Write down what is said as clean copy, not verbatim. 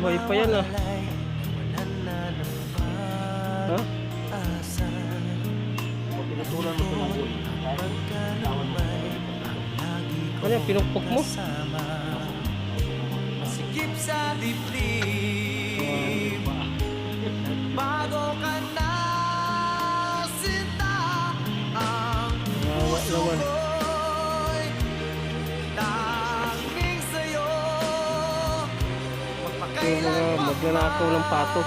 Buhay pa yan ah. Ha? Pinutulan mo ito ng buhay. Ano yan? Pinukpok mo? Masikip sa dibdib bago ka na sinta ang Nawa naman. ko'y tanging sa'yo Yung mga magnanakaw ng pato.